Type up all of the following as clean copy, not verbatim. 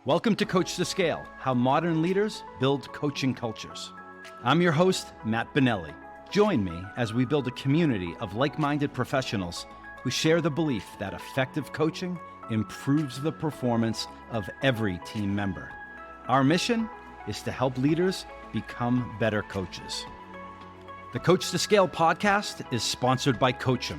Welcome to Coach2Scale, how modern leaders build coaching cultures. I'm your host, Matt Bonelli. Join me as we build a community of like-minded professionals who share the belief that effective coaching improves the performance of every team member. Our mission is to help leaders become better coaches. The Coach2Scale podcast is sponsored by CoachEm,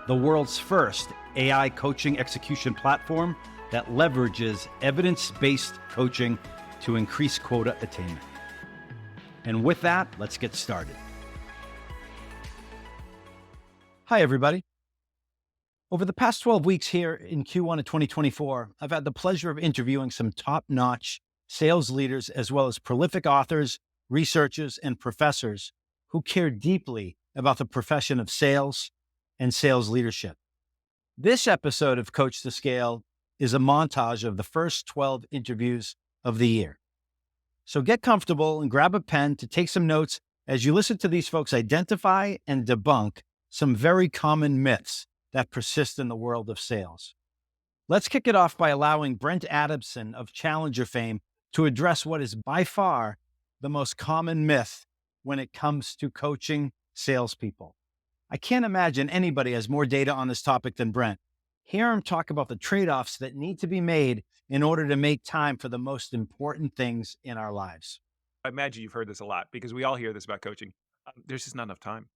the world's first AI coaching execution platform that leverages evidence-based coaching to increase quota attainment. And with that, let's get started. Hi, everybody. Over the past 12 weeks here in Q1 of 2024, I've had the pleasure of interviewing some top-notch sales leaders, as well as prolific authors, researchers, and professors who care deeply about the profession of sales and sales leadership. This episode of Coach2Scale is a montage of the first 12 interviews of the year. So get comfortable and grab a pen to take some notes as you listen to these folks identify and debunk some very common myths that persist in the world of sales. Let's kick it off by allowing Brent Adamson of Challenger fame to address what is by far the most common myth when it comes to coaching salespeople. I can't imagine anybody has more data on this topic than Brent. Hear him talk about the trade-offs that need to be made in order to make time for the most important things in our lives. I imagine you've heard this a lot because we all hear this about coaching. There's just not enough time.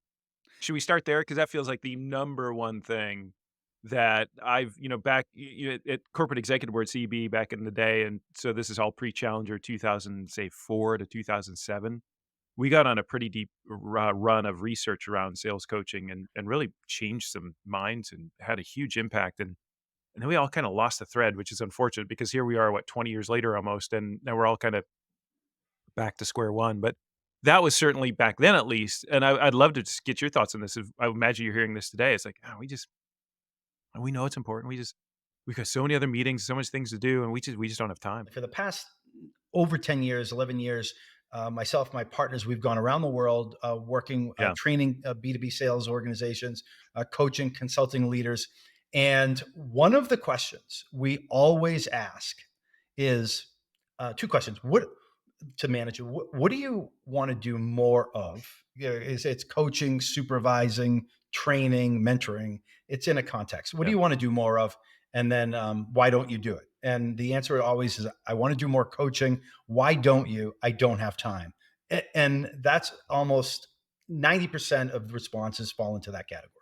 Should we start there? Because that feels like the number one thing that I've, back at Corporate Executive Board, CEB, back in the day. And so this is all pre-Challenger 2004 to 2007. We got on a pretty deep run of research around sales coaching and really changed some minds and had a huge impact. And then we all kind of lost the thread, which is unfortunate because here we are, 20 years later almost, and now we're all kind of back to square one. But that was certainly back then, at least. And I'd love to just get your thoughts on this. I imagine you're hearing this today. It's like, we know it's important. We've got so many other meetings, so much things to do, and we just don't have time. For the past over 10 years, 11 years, myself, my partners, we've gone around the world working, training B2B sales organizations, coaching, consulting leaders. And one of the questions we always ask is two questions. What do you want to do more of? It's coaching, supervising, training, mentoring. It's in a context. What do you want to do more of? And then why don't you do it? And the answer always is, I want to do more coaching. Why don't you? I don't have time. And that's almost 90% of the responses fall into that category.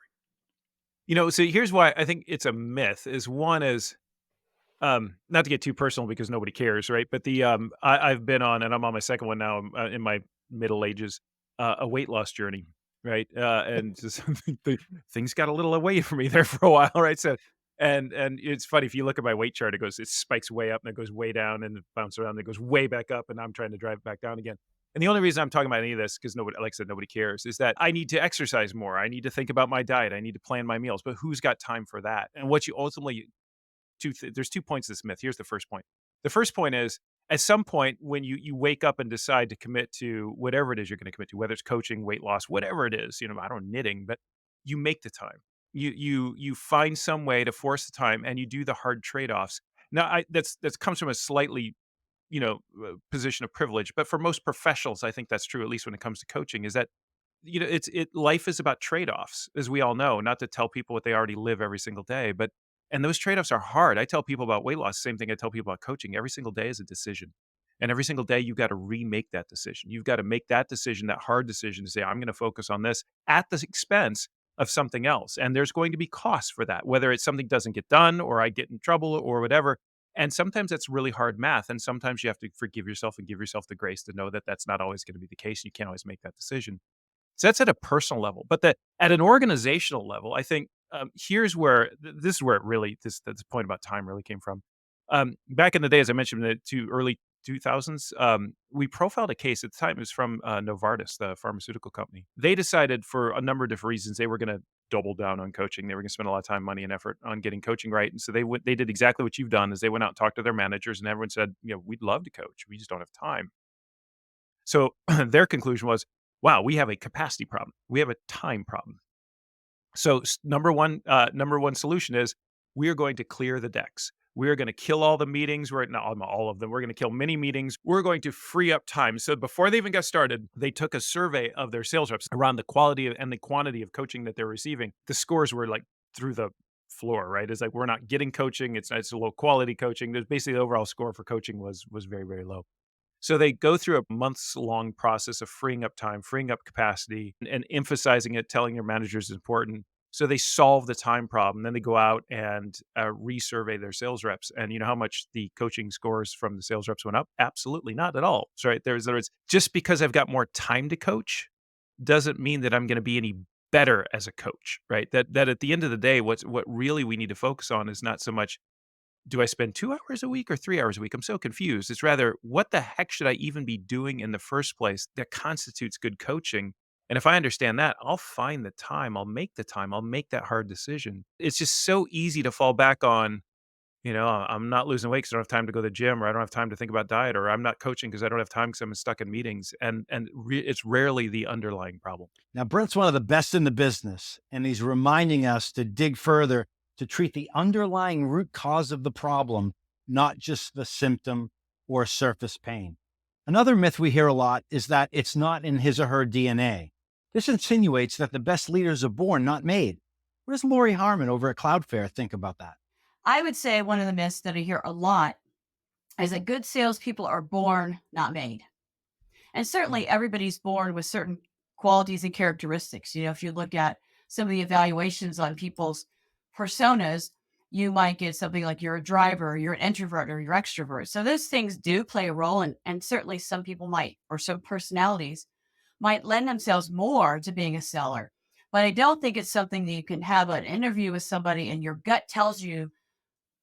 So here's why I think it's a myth. One is, not to get too personal because nobody cares, right? But I've been on, and I'm on my second one now, in my middle ages, a weight loss journey, right? And just things got a little away from me there for a while, right? So, and it's funny, if you look at my weight chart, it spikes way up and it goes way down and it bounces around and it goes way back up, and I'm trying to drive it back down again. And the only reason I'm talking about any of this, because nobody, like I said, nobody cares, is that I need to exercise more. I need to think about my diet. I need to plan my meals. But who's got time for that? And what you ultimately there's 2 points to this myth. Here's the first point. The first point is, at some point when you wake up and decide to commit to whatever it is you're going to commit to, whether it's coaching, weight loss, whatever it is, I don't know, knitting, but you make the time. You find some way to force the time, and you do the hard trade-offs. Now, that's comes from a slightly, position of privilege, but for most professionals, I think that's true, at least when it comes to coaching, is that, life is about trade-offs, as we all know, not to tell people what they already live every single day, and those trade-offs are hard. I tell people about weight loss, same thing I tell people about coaching. Every single day is a decision. And every single day, you've got to remake that decision. You've got to make that decision, that hard decision, to say, I'm going to focus on this at the expense of something else. And there's going to be costs for that, whether it's something doesn't get done or I get in trouble or whatever. And sometimes that's really hard math. And sometimes you have to forgive yourself and give yourself the grace to know that that's not always going to be the case. You can't always make that decision. So that's at a personal level. But at an organizational level, I think here's where this is where it really, this point about time really came from. Back in the day, as I mentioned, in the early 2000s, we profiled a case at the time. It was from Novartis, the pharmaceutical company. They decided, for a number of different reasons, they were going to double down on coaching. They were going to spend a lot of time, money, and effort on getting coaching right. And so they did exactly what you've done, is they went out and talked to their managers, and everyone said, we'd love to coach. We just don't have time. So their conclusion was, wow, we have a capacity problem. We have a time problem. So number one solution is, we are going to clear the decks. We're going to kill all the meetings. We're not all of them. We're going to kill many meetings. We're going to free up time. So before they even got started, they took a survey of their sales reps around the quality and the quantity of coaching that they're receiving. The scores were like through the floor, right? It's like we're not getting coaching. It's a low quality coaching. There's basically the overall score for coaching was very, very low. So they go through a months long process of freeing up time, freeing up capacity, and emphasizing it, telling your managers is important. So they solve the time problem. Then they go out and resurvey their sales reps. And you know how much the coaching scores from the sales reps went up? Absolutely not at all. So right there's just because I've got more time to coach doesn't mean that I'm going to be any better as a coach, right? That at the end of the day, what really we need to focus on is not so much do I spend 2 hours a week or 3 hours a week? I'm so confused. It's rather, what the heck should I even be doing in the first place that constitutes good coaching? And if I understand that, I'll find the time, I'll make the time, I'll make that hard decision. It's just so easy to fall back on, I'm not losing weight because I don't have time to go to the gym, or I don't have time to think about diet, or I'm not coaching because I don't have time because I'm stuck in meetings. And it's rarely the underlying problem. Now, Brent's one of the best in the business, and he's reminding us to dig further to treat the underlying root cause of the problem, not just the symptom or surface pain. Another myth we hear a lot is that it's not in his or her DNA. This insinuates that the best leaders are born, not made. What does Lori Harmon over at Cloudflare think about that? I would say one of the myths that I hear a lot is that good salespeople are born, not made. And certainly everybody's born with certain qualities and characteristics. If you look at some of the evaluations on people's personas, you might get something like you're a driver, you're an introvert, or you're extrovert. So those things do play a role. And certainly some people might, or some personalities might lend themselves more to being a seller. But I don't think it's something that you can have an interview with somebody and your gut tells you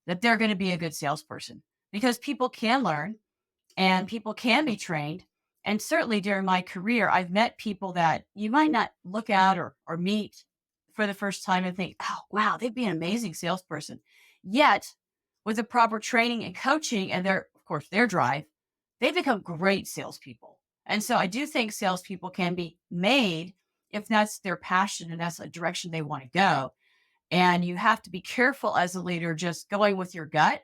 that they're going to be a good salesperson, because people can learn and people can be trained. And certainly during my career, I've met people that you might not look at or meet for the first time and think, oh, wow, they'd be an amazing salesperson. Yet, with the proper training and coaching and of course, their drive, they become great salespeople. And so I do think salespeople can be made if that's their passion and that's a direction they want to go. And you have to be careful as a leader just going with your gut.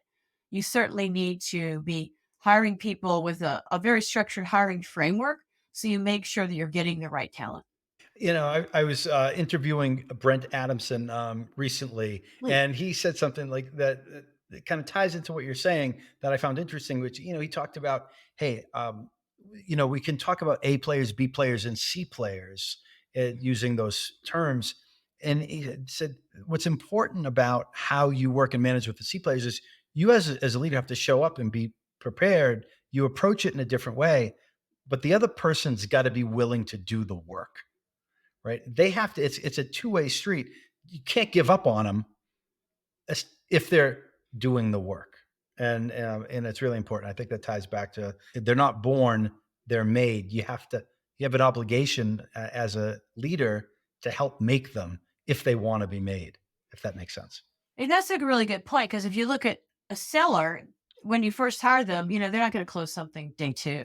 You certainly need to be hiring people with a very structured hiring framework so you make sure that you're getting the right talent. I was interviewing Brent Adamson recently, Please. and he said something like that, that kind of ties into what you're saying that I found interesting. Which he talked about, hey, we can talk about A players, B players, and C players using those terms. And he had said what's important about how you work and manage with the C players is you as a leader have to show up and be prepared. You approach it in a different way, but the other person's got to be willing to do the work, right? They have to. It's a two-way street. You can't give up on them if they're doing the work, and it's really important. I think that ties back to they're not born, they're made. You have an obligation as a leader to help make them if they want to be made. If that makes sense. And that's a really good point, because if you look at a seller, when you first hire them, they're not going to close something day two.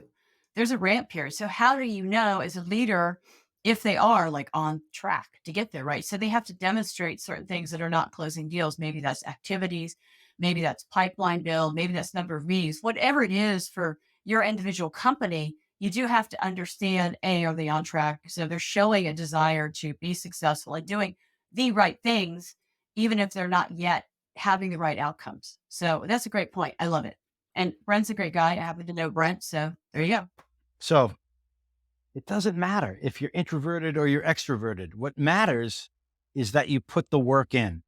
There's a ramp period. So how do you know as a leader if they are like on track to get there, right? So they have to demonstrate certain things that are not closing deals. Maybe that's activities, maybe that's pipeline build, maybe that's number of meetings, whatever it is for your individual company. You do have to understand, A, are they on track? So they're showing a desire to be successful and doing the right things even if they're not yet having the right outcomes. So that's a great point. I love it. And Brent's a great guy. I happen to know Brent. So there you go. So it doesn't matter if you're introverted or you're extroverted. What matters is that you put the work in.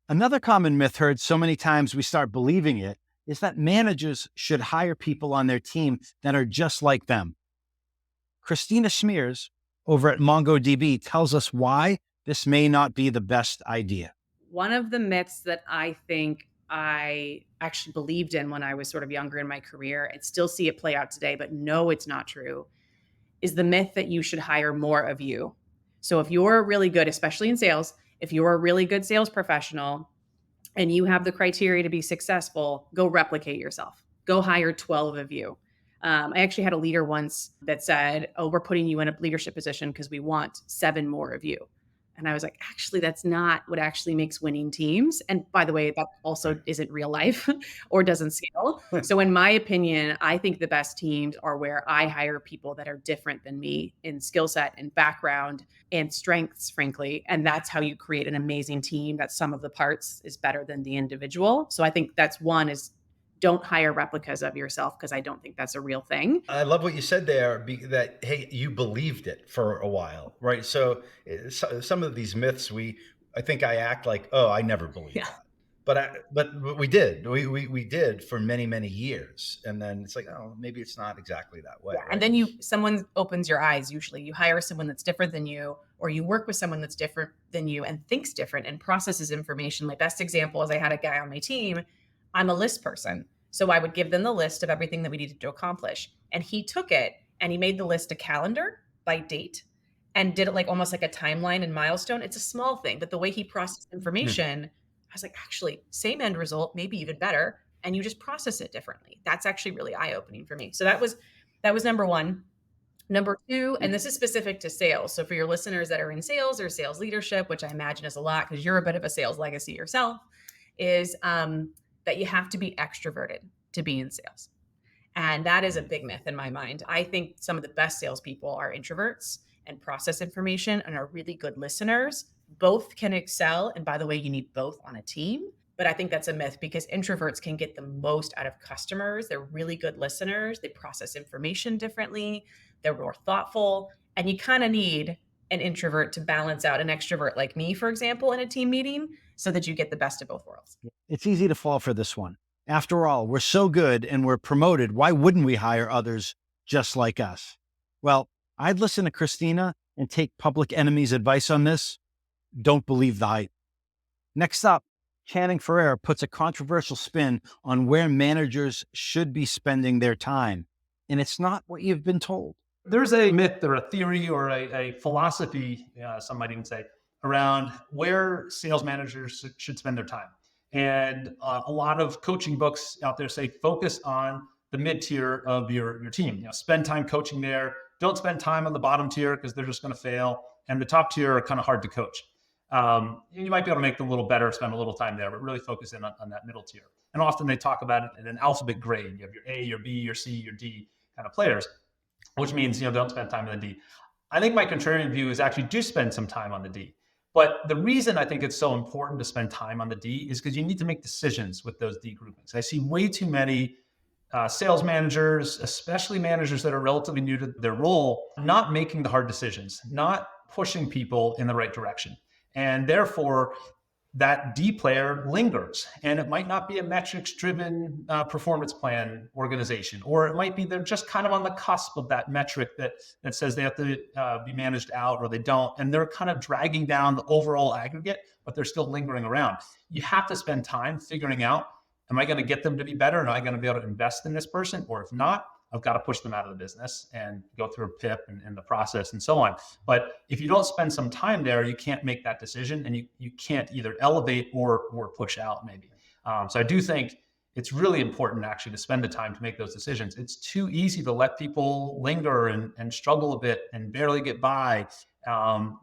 Another common myth heard so many times we start believing it is that managers should hire people on their team that are just like them. Christina Schmears over at MongoDB tells us why this may not be the best idea. One of the myths that I think I actually believed in when I was sort of younger in my career and still see it play out today, but no, it's not true, is the myth that you should hire more of you. So if you're really good, especially in sales, if you're a really good sales professional and you have the criteria to be successful, go replicate yourself. Go hire 12 of you. I actually had a leader once that said, oh, we're putting you in a leadership position because we want 7 more of you. And I was like, actually, that's not what actually makes winning teams. And by the way, that also Right. isn't real life or doesn't scale. So, in my opinion, I think the best teams are where I hire people that are different than me in skill set and background and strengths, frankly. And that's how you create an amazing team that sum of the parts is better than the individual. So, I think that's one is don't hire replicas of yourself because I don't think that's a real thing. I love what you said there. That hey, you believed it for a while, right? So, some of these myths, I think I act like, oh, I never believed Yeah. that, but we did, we did for many years, and then it's like, oh, maybe it's not exactly that way, Yeah, and right? then someone opens your eyes usually. You hire someone that's different than you, or you work with someone that's different than you and thinks different and processes information. My best example is I had a guy on my team. I'm a list person. So I would give them the list of everything that we needed to accomplish. And he took it and he made the list a calendar by date and did it like almost like a timeline and milestone. It's a small thing, but the way he processed information, I was like, actually, same end result, maybe even better. And you just process it differently. That's actually really eye opening for me. So that was number one. Number two, and this is specific to sales. So for your listeners that are in sales or sales leadership, which I imagine is a lot because you're a bit of a sales legacy yourself, is that you have to be extroverted to be in sales. And that is a big myth in my mind. I think some of the best salespeople are introverts and process information and are really good listeners. Both can excel. And by the way, you need both on a team. But I think that's a myth because introverts can get the most out of customers. They're really good listeners. They process information differently. They're more thoughtful. And you kind of need an introvert to balance out an extrovert like me, for example, in a team meeting so that you get the best of both worlds. It's easy to fall for this one. After all, we're so good and we're promoted. Why wouldn't we hire others just like us? Well, I'd listen to Christina and take Public Enemy's advice on this. Don't believe the hype. Next up, Channing Ferrer puts a controversial spin on where managers should be spending their time. And it's not what you've been told. There's a myth or a theory or a philosophy, some might even say, around where sales managers should spend their time. And a lot of coaching books out there say focus on the mid tier of your team. Spend time coaching there. Don't spend time on the bottom tier because they're just going to fail. And the top tier are kind of hard to coach. You might be able to make them a little better, spend a little time there, but really focus in on that middle tier. And often they talk about it in an alphabet grade. You have your A, your B, your C, your D kind of players, which means don't spend time on the D. I think my contrarian view is actually do spend some time on the D. But the reason I think it's so important to spend time on the D is because you need to make decisions with those D groupings. I see way too many sales managers, especially managers that are relatively new to their role, not making the hard decisions, not pushing people in the right direction. And therefore, that D player lingers. And it might not be a metrics driven performance plan organization, or it might be they're just kind of on the cusp of that metric that says they have to be managed out or they don't. And they're kind of dragging down the overall aggregate, but they're still lingering around. You have to spend time figuring out, am I going to get them to be better? Am I going to be able to invest in this person? Or if not, I've got to push them out of the business and go through a PIP and the process and so on. But if you don't spend some time there, you can't make that decision and you can't either elevate or push out maybe. So I do think it's really important actually to spend the time to make those decisions. It's too easy to let people linger and struggle a bit and barely get by.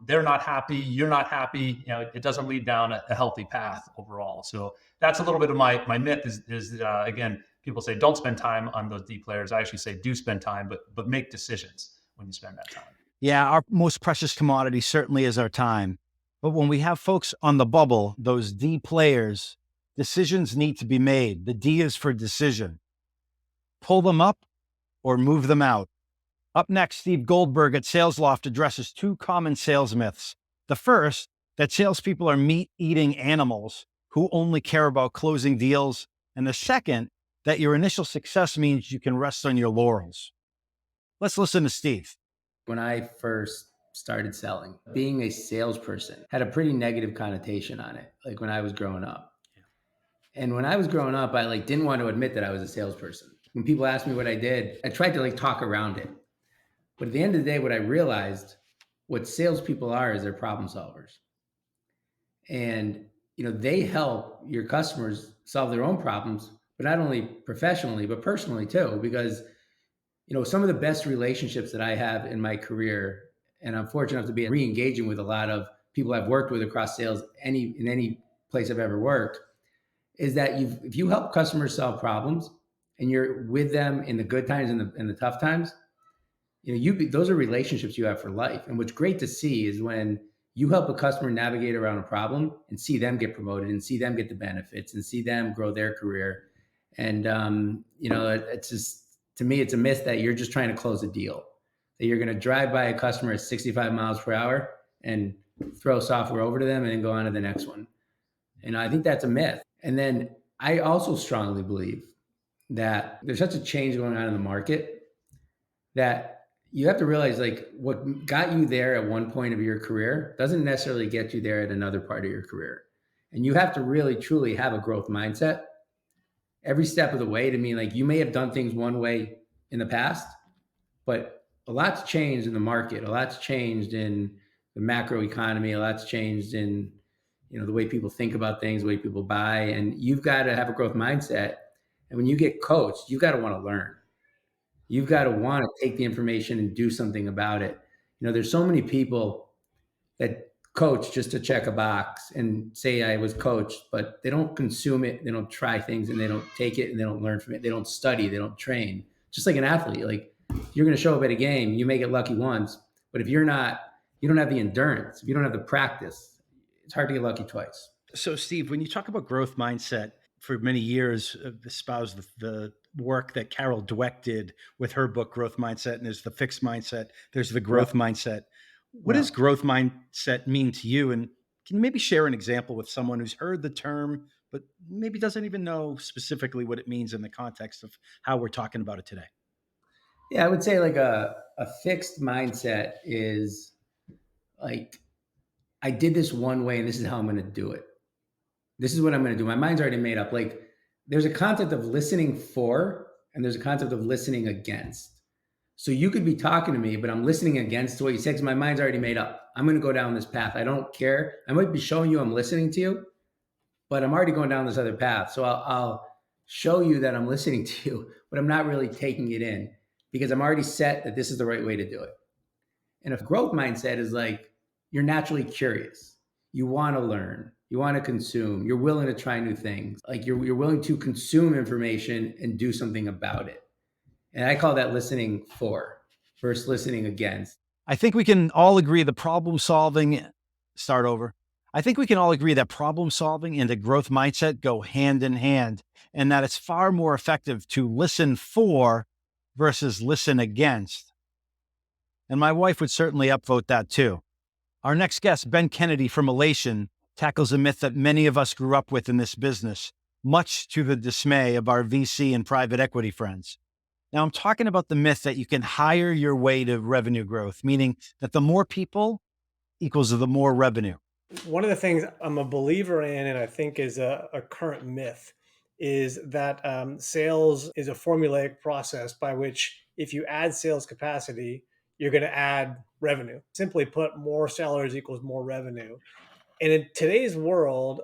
They're not happy. You're not happy. It doesn't lead down a healthy path overall. So that's a little bit of my myth is again, people say don't spend time on those D players. I actually say do spend time, but make decisions when you spend that time. Yeah, our most precious commodity certainly is our time. But when we have folks on the bubble, those D players, decisions need to be made. The D is for decision. Pull them up or move them out. Up next, Steve Goldberg at Sales Loft addresses two common sales myths. The first, that salespeople are meat-eating animals who only care about closing deals. And the second, that your initial success means you can rest on your laurels. Let's listen to Steve. When I first started selling, being a salesperson had a pretty negative connotation on it, like when I was growing up. And when I was growing up, I didn't want to admit that I was a salesperson. When people asked me what I did, I tried to talk around it. But at the end of the day, what I realized, what salespeople are is they're problem solvers. And they help your customers solve their own problems, but not only professionally, but personally too, because some of the best relationships that I have in my career, and I'm fortunate enough to be re-engaging with a lot of people I've worked with across sales, in any place I've ever worked, is that if you help customers solve problems and you're with them in the good times and the tough times, those are relationships you have for life. And what's great to see is when you help a customer navigate around a problem and see them get promoted and see them get the benefits and see them grow their career. And it's just, to me, it's a myth that you're just trying to close a deal, that you're going to drive by a customer at 65 miles per hour and throw software over to them and then go on to the next one. And I think that's a myth. And then I also strongly believe that there's such a change going on in the market that you have to realize, like, what got you there at one point of your career doesn't necessarily get you there at another part of your career. And you have to really, truly have a growth mindset every step of the way. To me, like, you may have done things one way in the past, but a lot's changed in the market. A lot's changed in the macro economy. A lot's changed in, the way people think about things, the way people buy. And you've got to have a growth mindset. And when you get coached, you've got to want to learn. You've got to want to take the information and do something about it. There's so many people that coach just to check a box and say I was coached, but they don't consume it. They don't try things, and they don't take it, and they don't learn from it. They don't study. They don't train. Just like an athlete, like, you're going to show up at a game, you may get lucky once, but if you don't have the endurance, if you don't have the practice, it's hard to get lucky twice. So, Steve, when you talk about growth mindset, for many years, espoused the work that Carol Dweck did with her book, Growth Mindset, and there's the fixed mindset, there's the growth mindset. What does growth mindset mean to you? And can you maybe share an example with someone who's heard the term, but maybe doesn't even know specifically what it means in the context of how we're talking about it today? Yeah, I would say, like, a fixed mindset is like, I did this one way and this is how I'm going to do it. This is what I'm going to do. My mind's already made up. Like, there's a concept of listening for, and there's a concept of listening against. So you could be talking to me, but I'm listening against what you said because my mind's already made up. I'm going to go down this path. I don't care. I might be showing you I'm listening to you, but I'm already going down this other path. So I'll show you that I'm listening to you, but I'm not really taking it in because I'm already set that this is the right way to do it. And a growth mindset is like, you're naturally curious. You want to learn. You want to consume. You're willing to try new things. Like, you're willing to consume information and do something about it. And I call that listening for versus listening against. I think we can all agree the problem solving, start over. I think we can all agree that problem solving and the growth mindset go hand in hand, and that it's far more effective to listen for versus listen against. And my wife would certainly upvote that too. Our next guest, Ben Kennedy from Elation, tackles a myth that many of us grew up with in this business, much to the dismay of our VC and private equity friends. Now, I'm talking about the myth that you can hire your way to revenue growth, meaning that the more people equals the more revenue. One of the things I'm a believer in, and I think is a current myth, is that sales is a formulaic process by which, if you add sales capacity, you're going to add revenue. Simply put, more sellers equals more revenue. And in today's world,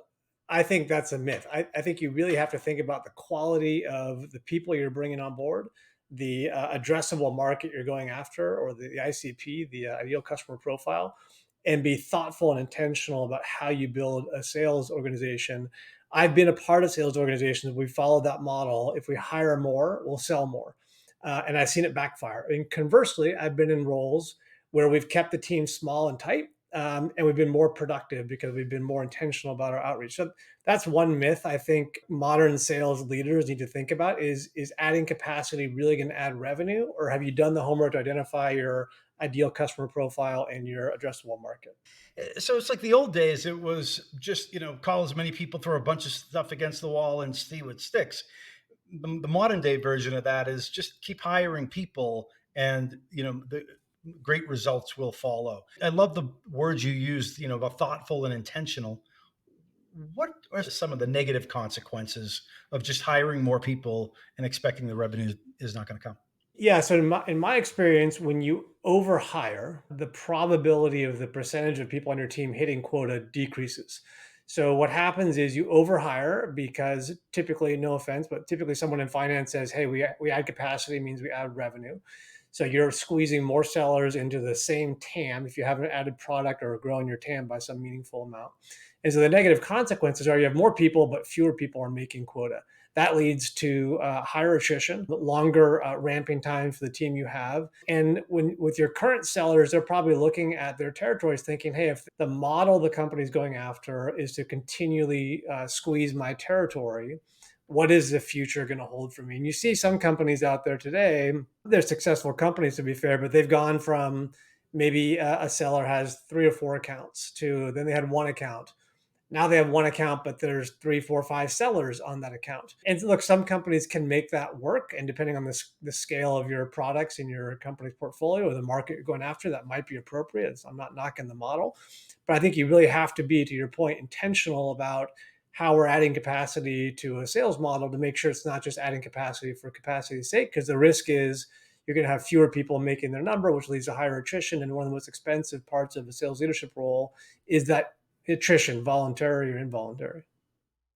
I think that's a myth. I think you really have to think about the quality of the people you're bringing on board, the addressable market you're going after, or the ICP, the ideal customer profile, and be thoughtful and intentional about how you build a sales organization. I've been a part of sales organizations. We follow that model. If we hire more, we'll sell more. And I've seen it backfire. And conversely, I've been in roles where we've kept the team small and tight, and we've been more productive because we've been more intentional about our outreach. So that's one myth I think modern sales leaders need to think about is adding capacity really going to add revenue, or have you done the homework to identify your ideal customer profile and your addressable market? So it's like the old days. It was just, call as many people, throw a bunch of stuff against the wall and see what sticks. The modern day version of that is just keep hiring people, and, the great results will follow. I love the words you used, about thoughtful and intentional. What are some of the negative consequences of just hiring more people and expecting the revenue is not going to come? Yeah, so in my experience, when you overhire, the probability of the percentage of people on your team hitting quota decreases. So what happens is you overhire because typically, no offense, but typically someone in finance says, "Hey, we add capacity means we add revenue." So you're squeezing more sellers into the same TAM if you haven't added product or grown your TAM by some meaningful amount. And so the negative consequences are you have more people, but fewer people are making quota. That leads to higher attrition, longer ramping time for the team you have. And when with your current sellers, they're probably looking at their territories thinking, hey, if the model the company's going after is to continually squeeze my territory, what is the future going to hold for me? And you see some companies out there today, they're successful companies to be fair, but they've gone from maybe a seller has 3 or 4 accounts to then they had one account. Now they have one account, but there's 3, 4, 5 sellers on that account. And look, some companies can make that work. And depending on the scale of your products in your company's portfolio or the market you're going after, that might be appropriate. So I'm not knocking the model, but I think you really have to be, to your point, intentional about how we're adding capacity to a sales model to make sure it's not just adding capacity for capacity's sake, because the risk is you're going to have fewer people making their number, which leads to higher attrition. And one of the most expensive parts of a sales leadership role is that attrition, voluntary or involuntary.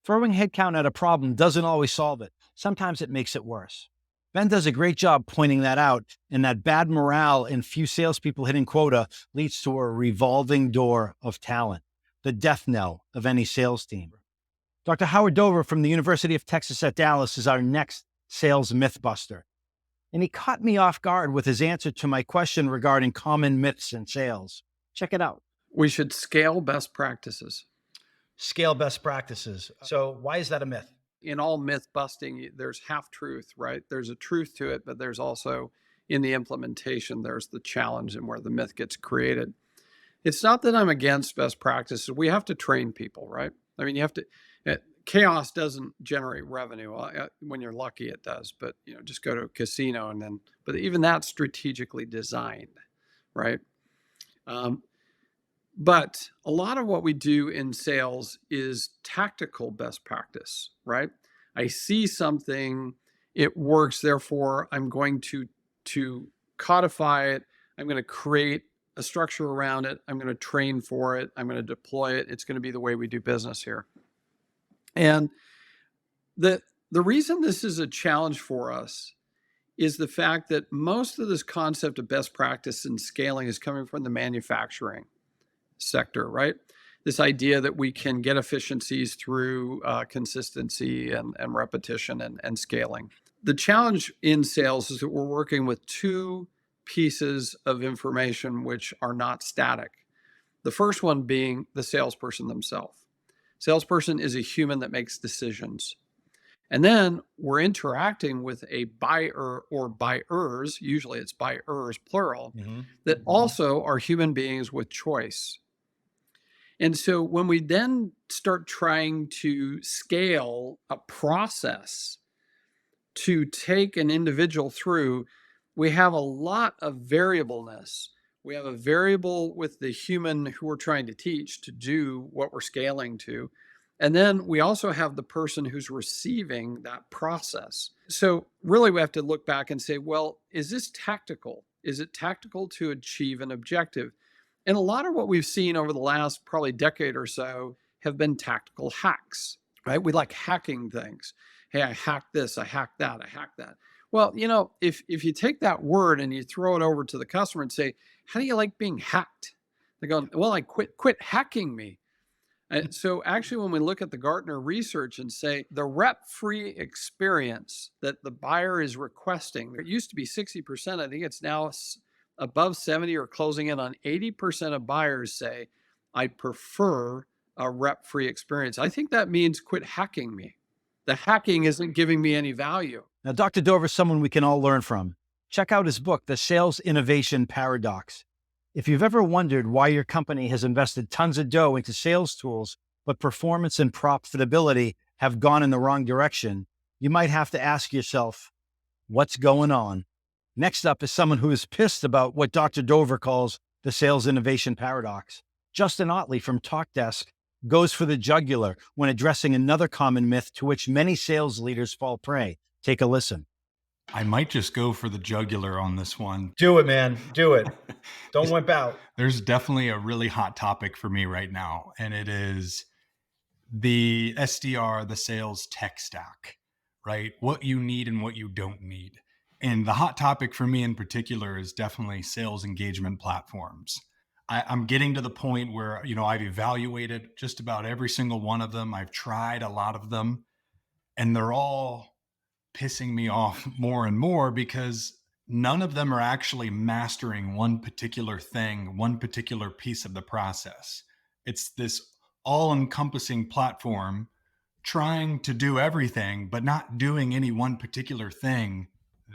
Throwing headcount at a problem doesn't always solve it. Sometimes it makes it worse. Ben does a great job pointing that out, and that bad morale and few salespeople hitting quota leads to a revolving door of talent, the death knell of any sales team. Dr. Howard Dover from the University of Texas at Dallas is our next sales mythbuster. And he caught me off guard with his answer to my question regarding common myths in sales. Check it out. We should scale best practices. Scale best practices. So why is that a myth? In all myth busting, there's half truth, right? There's a truth to it, but there's also in the implementation, there's the challenge and where the myth gets created. It's not that I'm against best practices. We have to train people, right? I mean, you have to. Chaos doesn't generate revenue. When you're lucky, it does. But just go to a casino and then. But even that's strategically designed, right? But a lot of what we do in sales is tactical best practice, right? I see something, it works, therefore I'm going to codify it. I'm going to create a structure around it. I'm going to train for it. I'm going to deploy it. It's going to be the way we do business here. And the reason this is a challenge for us is the fact that most of this concept of best practice and scaling is coming from the manufacturing sector, right? This idea that we can get efficiencies through consistency and repetition and scaling. The challenge in sales is that we're working with two pieces of information which are not static. The first one being the salesperson themselves. Salesperson is a human that makes decisions. And then we're interacting with a buyer or buyers, usually it's buyers, plural, that also are human beings with choice. And so when we then start trying to scale a process to take an individual through, we have a lot of variableness. We have a variable with the human who we're trying to teach to do what we're scaling to. And then we also have the person who's receiving that process. So really we have to look back and say, well, is this tactical? Is it tactical to achieve an objective? And a lot of what we've seen over the last probably decade or so have been tactical hacks, right? We like hacking things. Hey, I hacked this, I hacked that, I hacked that. Well, if you take that word and you throw it over to the customer and say, how do you like being hacked? They're going, well, I quit hacking me. And so actually, when we look at the Gartner research and say the rep-free experience that the buyer is requesting, it used to be 60%. I think it's now above 70 or closing in on 80% of buyers say, I prefer a rep-free experience. I think that means quit hacking me. The hacking isn't giving me any value. Now, Dr. Dover is someone we can all learn from. Check out his book, The Sales Innovation Paradox. If you've ever wondered why your company has invested tons of dough into sales tools, but performance and profitability have gone in the wrong direction, you might have to ask yourself, what's going on? Next up is someone who is pissed about what Dr. Dover calls the sales innovation paradox. Justin Otley from TalkDesk goes for the jugular when addressing another common myth to which many sales leaders fall prey. Take a listen. I might just go for the jugular on this one. Do it, man. Do it. Don't wimp out. There's definitely a really hot topic for me right now, and it is the SDR, the sales tech stack, right? What you need and what you don't need. And the hot topic for me in particular is definitely sales engagement platforms. I'm getting to the point where, I've evaluated just about every single one of them. I've tried a lot of them, and they're all pissing me off more and more because none of them are actually mastering one particular thing, one particular piece of the process. It's this all encompassing platform trying to do everything, but not doing any one particular thing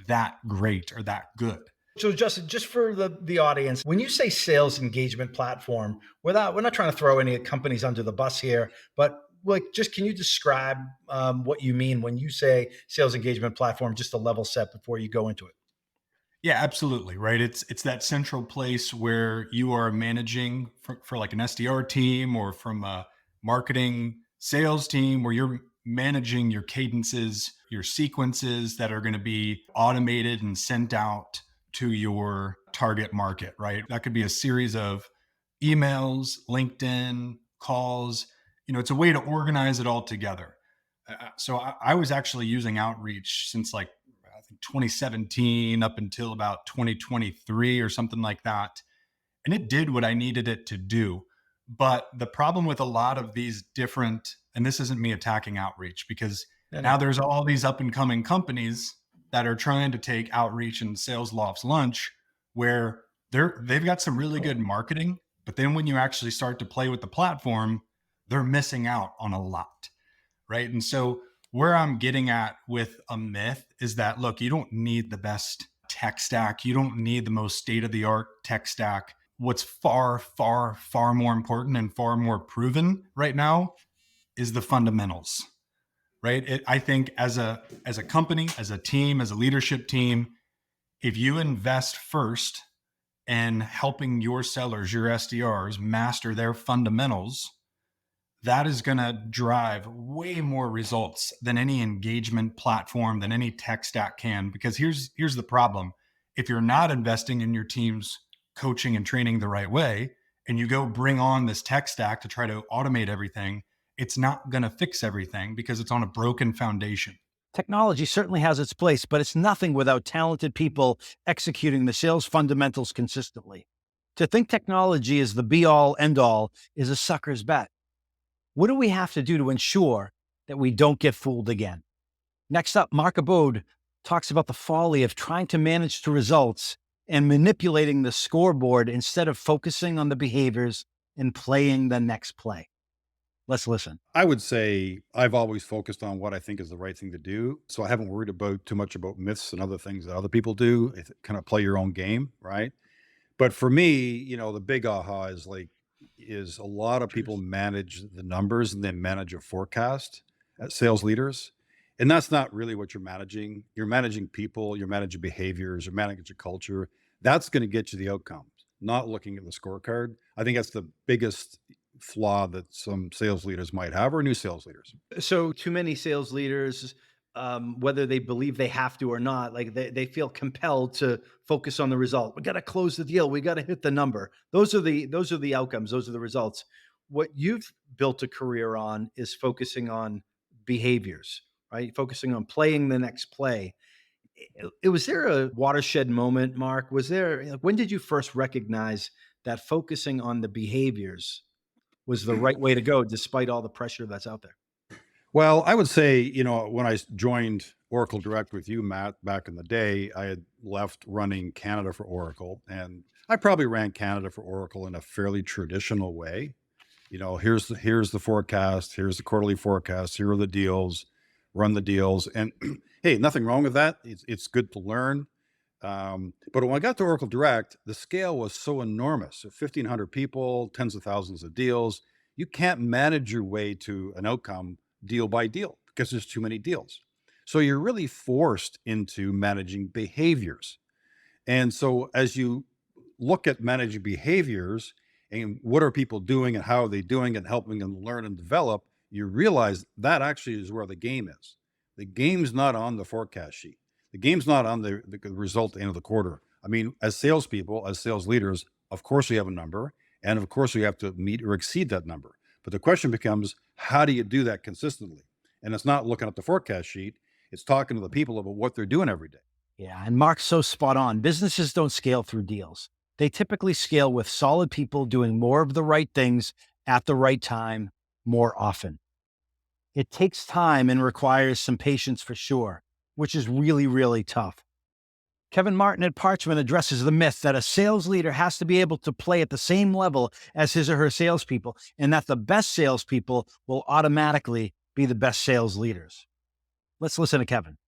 that great or that good. So, Justin, just for the audience, when you say sales engagement platform, we're not trying to throw any companies under the bus here, but like, just can you describe what you mean when you say sales engagement platform, just a level set before you go into it? Yeah, absolutely. Right. It's that central place where you are managing for like an SDR team or from a marketing sales team where you're managing your cadences, your sequences that are going to be automated and sent out to your target market, right? That could be a series of emails, LinkedIn, calls. It's a way to organize it all together. So I was actually using outreach since like I think 2017 up until about 2023 or something like that. And it did what I needed it to do. But the problem with a lot of these different, and this isn't me attacking outreach because No, now no. there's all these up and coming companies that are trying to take outreach and sales lofts lunch where they've got some really good marketing, but then when you actually start to play with the platform, they're missing out on a lot. Right. And so where I'm getting at with a myth is that, look, you don't need the best tech stack. You don't need the most state of the art tech stack. What's far, far, far more important and far more proven right now is the fundamentals. Right. I think as a company, as a team, as a leadership team, if you invest first in helping your sellers, your SDRs master their fundamentals, that is going to drive way more results than any engagement platform, than any tech stack can. Because here's the problem. If you're not investing in your team's coaching and training the right way, and you go bring on this tech stack to try to automate everything, it's not going to fix everything because it's on a broken foundation. Technology certainly has its place, but it's nothing without talented people executing the sales fundamentals consistently. To think technology is the be all end all is a sucker's bet. What do we have to do to ensure that we don't get fooled again? Next up, Mark Abode talks about the folly of trying to manage the results and manipulating the scoreboard instead of focusing on the behaviors and playing the next play. Let's listen. I would say I've always focused on what I think is the right thing to do. So I haven't worried about too much about myths and other things that other people do. It's kind of play your own game, right? But for me, the big aha is a lot of people manage the numbers and then manage a forecast as sales leaders. And that's not really what you're managing. You're managing people, you're managing behaviors, you're managing culture. That's going to get you the outcomes, not looking at the scorecard. I think that's the biggest flaw that some sales leaders might have, or new sales leaders. So, too many sales leaders, whether they believe they have to or not, like they feel compelled to focus on the result. We got to close the deal. We got to hit the number. Those are the outcomes. Those are the results. What you've built a career on is focusing on behaviors, right? Focusing on playing the next play. Was there a watershed moment, Mark? Was there, like, when did you first recognize that focusing on the behaviors was the right way to go, despite all the pressure that's out there? Well, I would say, when I joined Oracle Direct with you, Matt, back in the day, I had left running Canada for Oracle, and I probably ran Canada for Oracle in a fairly traditional way. Here's the forecast, here's the quarterly forecast, here are the deals, run the deals, and hey, nothing wrong with that. It's good to learn. But when I got to Oracle Direct, the scale was so enormous. 1,500 people, tens of thousands of deals. You can't manage your way to an outcome deal by deal because there's too many deals. So you're really forced into managing behaviors. And so as you look at managing behaviors and what are people doing and how are they doing and helping them learn and develop, you realize that actually is where the game is. The game's not on the forecast sheet. The game's not on the result at the end of the quarter. I mean, as salespeople, as sales leaders, of course we have a number, and of course we have to meet or exceed that number. But the question becomes, how do you do that consistently? And it's not looking at the forecast sheet. It's talking to the people about what they're doing every day. Yeah, and Mark's so spot on. Businesses don't scale through deals. They typically scale with solid people doing more of the right things at the right time more often. It takes time and requires some patience for sure, which is really, really tough. Kevin Martin at Parchment addresses the myth that a sales leader has to be able to play at the same level as his or her salespeople, and that the best salespeople will automatically be the best sales leaders. Let's listen to Kevin.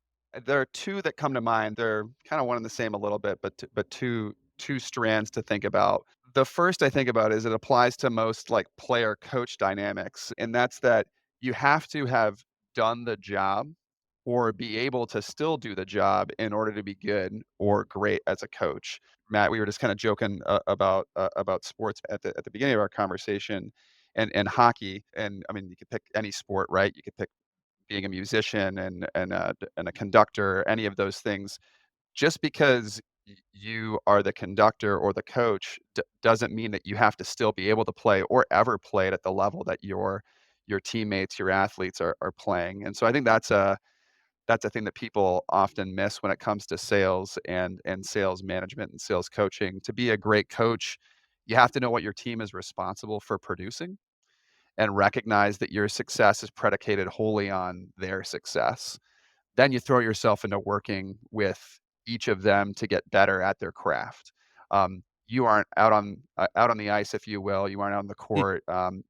There are two that come to mind. They're kind of one and the same a little bit, but two strands to think about. The first I think about is it applies to most like player coach dynamics, and that's that you have to have done the job or be able to still do the job in order to be good or great as a coach. Matt, we were just kind of joking about sports at the beginning of our conversation, and hockey. And I mean, you could pick any sport, right? You could pick being a musician and a conductor, any of those things. Just because you are the conductor or the coach doesn't mean that you have to still be able to play or ever play at the level that your teammates, your athletes are playing. And so I think that's a thing that people often miss when it comes to sales and sales management and sales coaching. To be a great coach, you have to know what your team is responsible for producing and recognize that your success is predicated wholly on their success. Then you throw yourself into working with each of them to get better at their craft. You aren't out on the ice, if you will. You aren't out on the court.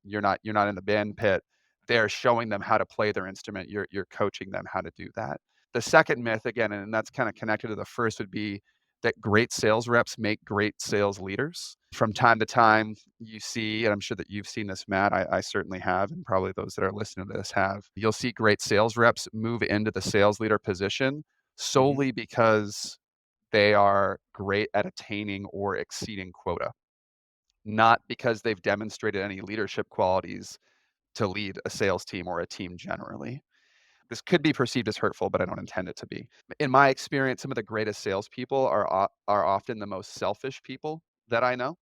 You're not in the band pit. They're showing them how to play their instrument. You're coaching them how to do that. The second myth, again, and that's kind of connected to the first, would be that great sales reps make great sales leaders. From time to time, you see, and I'm sure that you've seen this, Matt, I certainly have, and probably those that are listening to this have, you'll see great sales reps move into the sales leader position solely because they are great at attaining or exceeding quota, not because they've demonstrated any leadership qualities to lead a sales team or a team generally. This could be perceived as hurtful, but I don't intend it to be. In my experience, some of the greatest salespeople are often the most selfish people that I know,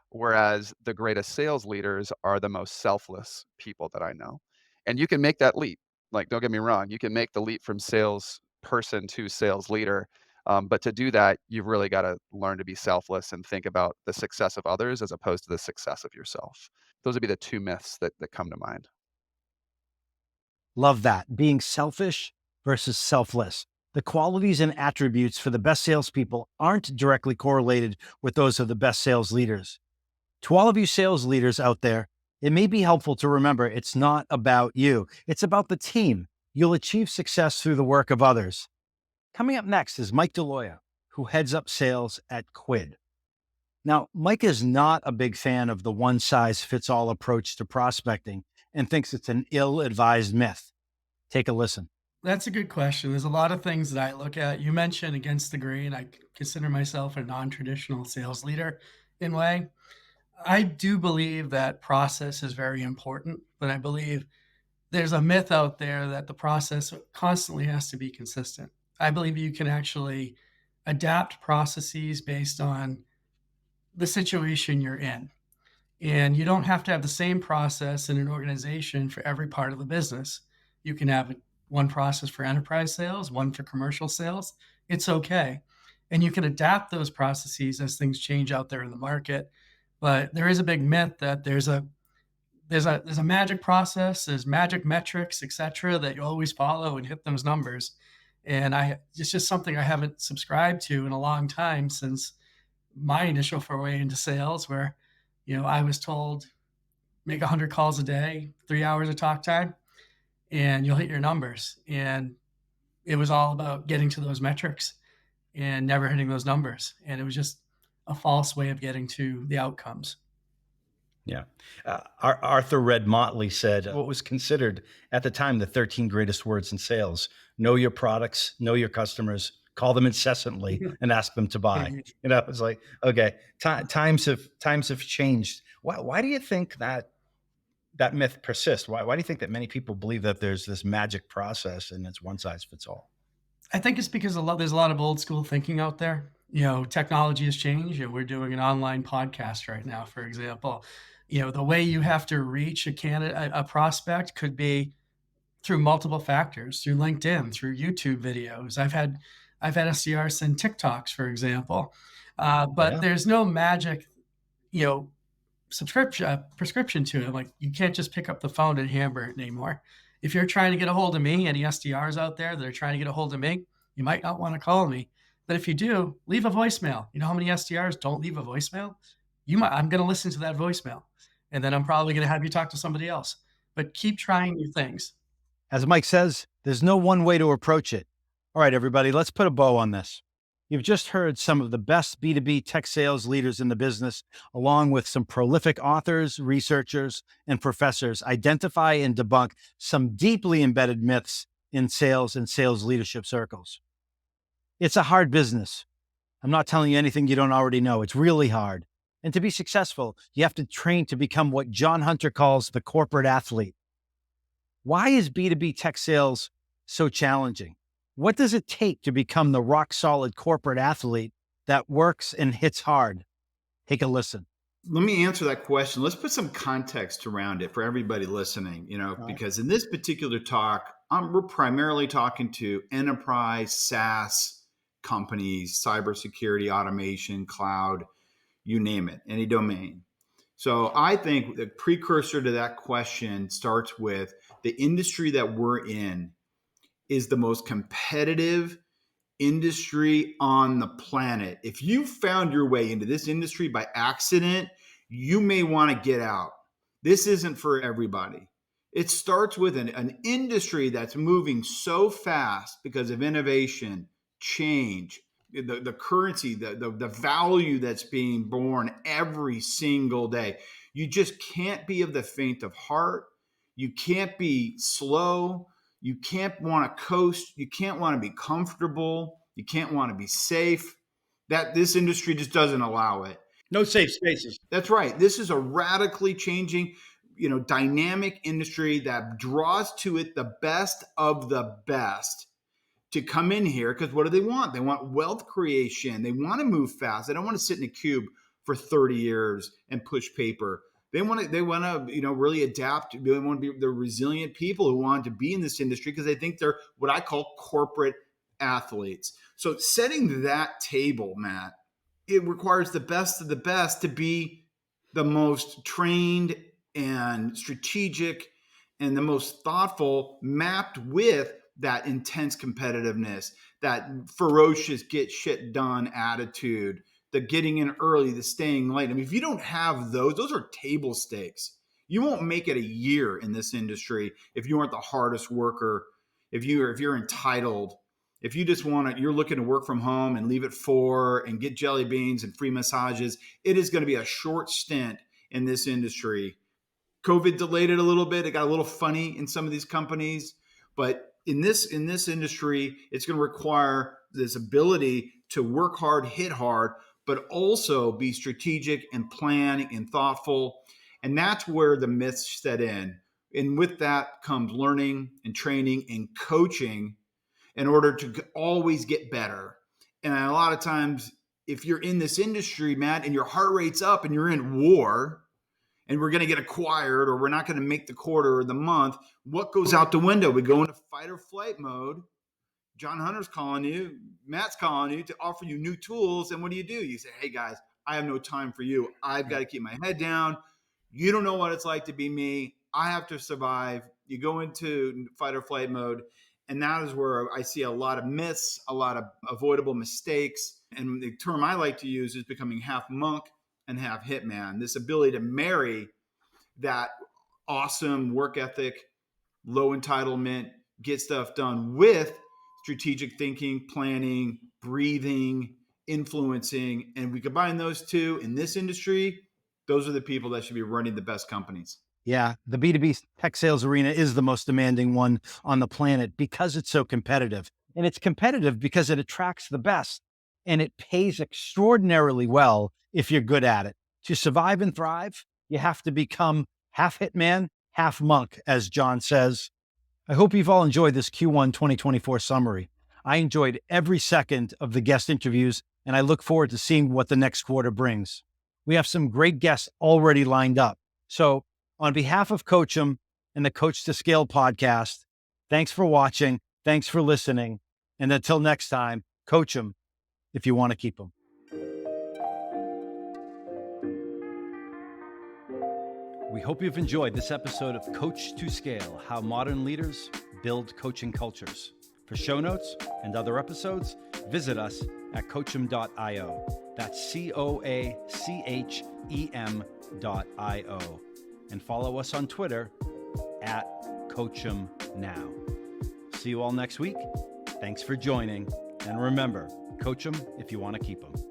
whereas the greatest sales leaders are the most selfless people that I know. And you can make that leap. Like, don't get me wrong, you can make the leap from sales person to sales leader. But to do that, you've really got to learn to be selfless and think about the success of others as opposed to the success of yourself. Those would be the two myths that come to mind. Love that. Being selfish versus selfless. The qualities and attributes for the best salespeople aren't directly correlated with those of the best sales leaders. To all of you sales leaders out there, it may be helpful to remember it's not about you, it's about the team. You'll achieve success through the work of others. Coming up next is Mike DeLoya, who heads up sales at Quid. Now, Mike is not a big fan of the one size fits all approach to prospecting and thinks it's an ill advised myth. Take a listen. That's a good question. There's a lot of things that I look at. You mentioned against the grain. I consider myself a non-traditional sales leader in a way. I do believe that process is very important, but I believe there's a myth out there that the process constantly has to be consistent. I believe you can actually adapt processes based on the situation you're in. And you don't have to have the same process in an organization for every part of the business. You can have one process for enterprise sales, one for commercial sales. It's okay. And you can adapt those processes as things change out there in the market. But there is a big myth that there's a magic process, there's magic metrics, et cetera, that you always follow and hit those numbers. And it's just something I haven't subscribed to in a long time since my initial foray into sales, where I was told make 100 calls a day, 3 hours of talk time, and you'll hit your numbers. And it was all about getting to those metrics and never hitting those numbers. And it was just a false way of getting to the outcomes. Yeah. Arthur Red Motley said what was considered at the time the 13 greatest words in sales: know your products, know your customers, call them incessantly, and ask them to buy. It's like, okay, times have changed. Why do you think that myth persists? Why do you think that many people believe that there's this magic process and it's one size fits all? I think it's because there's a lot of old school thinking out there. Technology has changed. We're doing an online podcast right now, for example. The way you have to reach a prospect could be through multiple factors, through LinkedIn, through YouTube videos. I've had I've had SDRs send TikToks, for example. But Yeah. there's no magic, you know, prescription to it. Like, you can't just pick up the phone and hammer it anymore. If you're trying to get a hold of me, any SDRs out there that are trying to get a hold of me, you might not want to call me. But if you do, leave a voicemail. You know how many SDRs don't leave a voicemail? I'm going to listen to that voicemail, and then I'm probably going to have you talk to somebody else. But keep trying new things. As Mike says, there's no one way to approach it. All right, everybody, let's put a bow on this. You've just heard some of the best B2B tech sales leaders in the business, along with some prolific authors, researchers, and professors identify and debunk some deeply embedded myths in sales and sales leadership circles. It's a hard business. I'm not telling you anything you don't already know. It's really hard. And to be successful, you have to train to become what John Hunter calls the corporate athlete. Why is B2B tech sales so challenging? What does it take to become the rock solid corporate athlete that works and hits hard? Take a listen. Let me answer that question. Let's put some context around it for everybody listening, because in this particular talk, we're primarily talking to enterprise SaaS companies, cybersecurity, automation, cloud, you name it, any domain. So I think the precursor to that question starts with the industry that we're in is the most competitive industry on the planet. If you found your way into this industry by accident, you may want to get out. This isn't for everybody. It starts with an industry that's moving so fast because of innovation, change, the currency, the value that's being born every single day. You just can't be of the faint of heart. You can't be slow. You can't want to coast. You can't want to be comfortable. You can't want to be safe. That this industry just doesn't allow it. No safe spaces. That's right. This is a radically changing, dynamic industry that draws to it the best of the best to come in here, because what do they want? They want wealth creation. They want to move fast. They don't want to sit in a cube for 30 years and push paper. They want to really adapt. They want to be the resilient people who want to be in this industry because they think they're what I call corporate athletes. So setting that table, Matt, it requires the best of the best to be the most trained and strategic and the most thoughtful, mapped with that intense competitiveness, that ferocious get shit done attitude, the getting in early, the staying late. I mean, if you don't have those are table stakes. You won't make it a year in this industry if you aren't the hardest worker, if you're entitled, if you just you're looking to work from home and leave at 4 and get jelly beans and free massages. It is going to be a short stint in this industry. COVID delayed it a little bit. It got a little funny in some of these companies, but in this industry, it's going to require this ability to work hard, hit hard, but also be strategic and planning and thoughtful. And that's where the myths set in. And with that comes learning and training and coaching in order to always get better. And a lot of times, if you're in this industry, Matt, and your heart rate's up and you're in war, and we're going to get acquired or we're not going to make the quarter or the month, what goes out the window? We go into fight or flight mode. John Hunter's calling you, Matt's calling you to offer you new tools. And what do? You say, hey guys, I have no time for you. I've got to keep my head down. You don't know what it's like to be me. I have to survive. You go into fight or flight mode. And that is where I see a lot of myths, a lot of avoidable mistakes. And the term I like to use is becoming half monk and half hitman. This ability to marry that awesome work ethic, low entitlement, get stuff done with strategic thinking, planning, breathing, influencing. And we combine those two in this industry, those are the people that should be running the best companies. Yeah, the B2B tech sales arena is the most demanding one on the planet because it's so competitive. And it's competitive because it attracts the best and it pays extraordinarily well if you're good at it. To survive and thrive, you have to become half hitman, half monk, as John says. I hope you've all enjoyed this Q1 2024 summary. I enjoyed every second of the guest interviews, and I look forward to seeing what the next quarter brings. We have some great guests already lined up. So, on behalf of CoachEm and the Coach2Scale podcast, thanks for watching, thanks for listening, and until next time, CoachEm if you want to keep them. We hope you've enjoyed this episode of Coach2Scale, How Modern Leaders Build Coaching Cultures. For show notes and other episodes, visit us at coachem.io. That's CoachEm.io. And follow us on Twitter at CoachEmNow. See you all next week. Thanks for joining. And remember, coach them if you want to keep them.